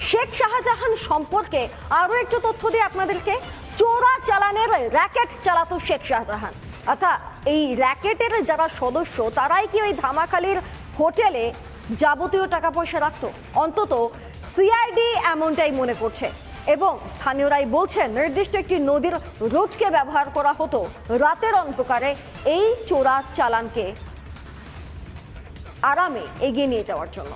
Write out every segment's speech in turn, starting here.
শেখ শাহজাহান সম্পর্কে আরো একটু তথ্য দিই আপনাদেরকে। চোরা চালানের র্যাকেট চালাতো শেখ শাহজাহান, অর্থাৎ এই র্যাকেটের যারা সদস্য তারাই কি ওই ধামাখালির হোটেলে যাবতীয় টাকা পয়সা রাখতো? অন্তত সিআইডি এমনটাই মনে করছে এবং স্থানীয়রাই বলছেন নির্দিষ্ট একটি নদীর রুটকে ব্যবহার করা হতো রাতের অন্ধকারে এই চোরা চালানকে আরামে এগিয়ে নিয়ে যাওয়ার জন্য।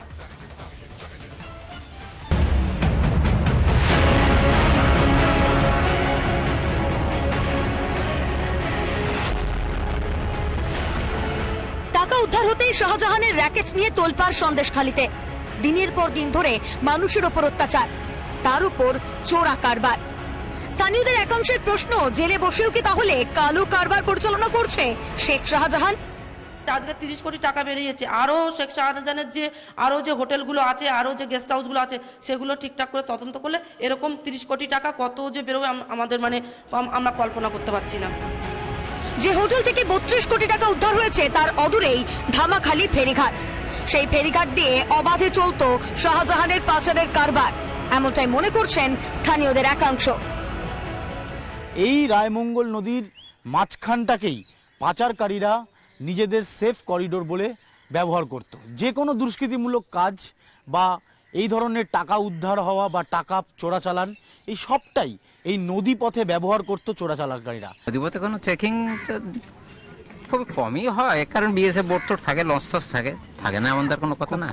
টাকা উদ্ধার হতেই শাহজাহানের র্যাকেট নিয়ে তোলপাড় সন্দেশখালীতে। দিনের পর দিন ধরে মানুষের ওপর অত্যাচার, তার উপর চোরা কারবার। স্থানীয়দের একাংশের প্রশ্ন, জেলে বসেও কি তাহলে কালো কারবার পরিচালনা করছে শেখ শাহজাহান? আজকে 30 কোটি টাকা বেরিয়েছে, আরো শেখ শাহজাহানের যে আরো যে হোটেলগুলো আছে, আরো যে গেস্ট হাউসগুলো আছে, সেগুলো ঠিকঠাক করে তদন্ত করলে এরকম 30 কোটি টাকা কত যে বেরোবে আমাদের আমরা কল্পনা করতে পারছি না। যে হোটেল থেকে 32 কোটি টাকা উদ্ধার হয়েছে তার অদূরেই ধামাখালি ফেরিঘাট। সেই ফেরিঘাট দিয়ে অবাধে চলতো শাহজাহানের পাচারের কারবার, এমনটাই মনে করছেন স্থানীয়দের একাংশ। এই রায়মঙ্গল নদীর মাঝখানটাকেই পাচারকারীরা নিজেদের সেফ করিডোর বলে ব্যবহার করত। যে কোনো দুষ্কৃতিমূলক কাজ বা এই ধরনের টাকা উদ্ধার হওয়া বা টাকা চোরাচালান, এই সবটাই এই নদী পথে ব্যবহার করতো চোরাচালানকারীরা। নদীপথে কোনো চেকিং খুব কমই হয়, কারণ বিএসএফ বোট টোট থাকে, লঞ্চ টস থাকে না, এমন কোনো কথা না।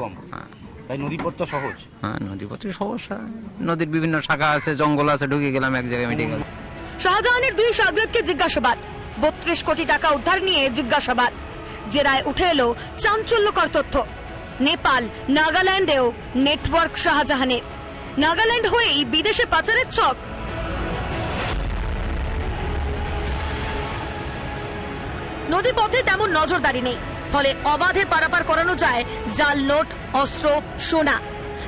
তাই নদীপথ তো সহজ। হ্যাঁ, নদীপথে সহজ। নদীর বিভিন্ন শাখা আছে, জঙ্গল আছে, ঢুকে গেলাম এক জায়গায় মিটে গেল। শাহজাহানের 2 শাগরেদকে জিজ্ঞাসাবাদ, 32 কোটি টাকা উদ্ধার নিয়ে জিজ্ঞাসাবাদ। জেরায় উঠে এলো চাঞ্চল্যকর তথ্য। নেপাল, নাগাল্যান্ডেও নেটওয়ার্ক শাহজাহানের। নাগাল্যান্ড হয়েই বিদেশে পাচারের ছক। নদীপথে তেমন নজরদারি নেই, ফলে অবাধে পারাপার করানো যায় জাল নোট, অস্ত্র, সোনা।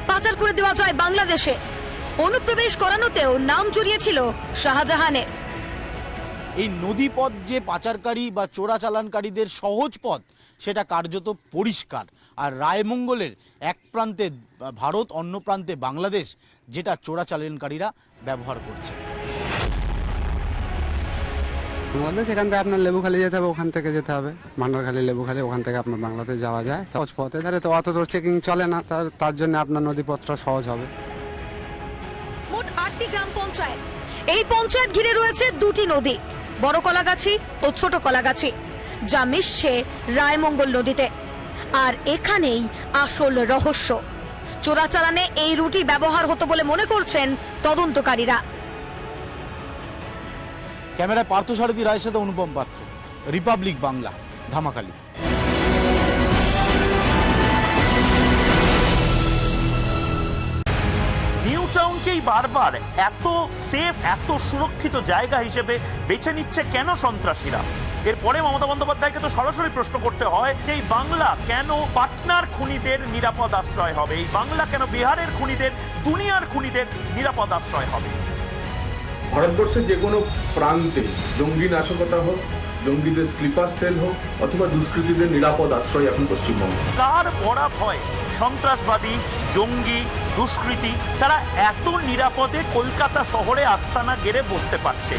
পাচার করে দেওয়া যায় বাংলাদেশে। অনুপ্রবেশ করানোতেও নাম জড়িয়েছিল শাহজাহানের। এই নদীপথ যে পাচারকারী বা চোরাচালানকারীদের সহজ পথ, সেটা কার্যত পরিষ্কার। আর রায়মঙ্গলের এক প্রান্তে ভারত, অন্য প্রান্তে বাংলাদেশ, যেটা চোরাচালানকারীরা ব্যবহার করছে। বাংলাদেশ এখান থেকে আপনার লেবুখালী যেতে হবে, ওখান থেকে যেতে হবে ভান্ডারখালী, লেবুখালী, ওখান থেকে আপনার বাংলাদেশ যাওয়া যায় সহজ পথে। তাহলে তো অত দূর চেকিং চলে না, তার জন্য আপনার নদীপথটা সহজ হবে। মোট 8টি গ্রাম পঞ্চায়েত। এই পঞ্চায়েত ঘিরে রয়েছে 2টি নদী, বড় কলাগাছি ও ছোট কলাগাছি, যা মিশছে রায়মঙ্গল নদীতে। আর এখানেই আসল রহস্য। চোরাচালানে এই রুটই ব্যবহার হতো বলে মনে করছেন তদন্তকারীরা। ক্যামেরায় পার্থসারথী রায়ের সাথে অনুপম পাত্র, রিপাবলিক বাংলা, ধামাখালি। নিউ টাউনকেই বারবার এত সেফ, এত সুরক্ষিত জায়গা হিসেবে বেছে নিচ্ছে কেন সন্ত্রাসীরা? এরপরে মমতা বন্দ্যোপাধ্যায়কে তো সরাসরি প্রশ্ন করতে হয় যে এই বাংলা কেন পাটনার খুনিদের নিরাপদ আশ্রয় হবে? এই বাংলা কেন বিহারের খুনিদের, দুনিয়ার খুনিদের নিরাপদ আশ্রয় হবে? ভারতবর্ষের যে কোনো প্রান্তে জঙ্গি নাশকতা হোক, জঙ্গিদের স্লিপার সেল হোক, অথবা দুষ্কৃতীদের নিরাপদ আশ্রয় এখন পশ্চিমবঙ্গ। কার বড়া ভয় সন্ত্রাসবাদী, জঙ্গি, দুষ্কৃতী তারা এত নিরাপদে কলকাতা শহরে আস্তানা গেড়ে বসতে পারছে?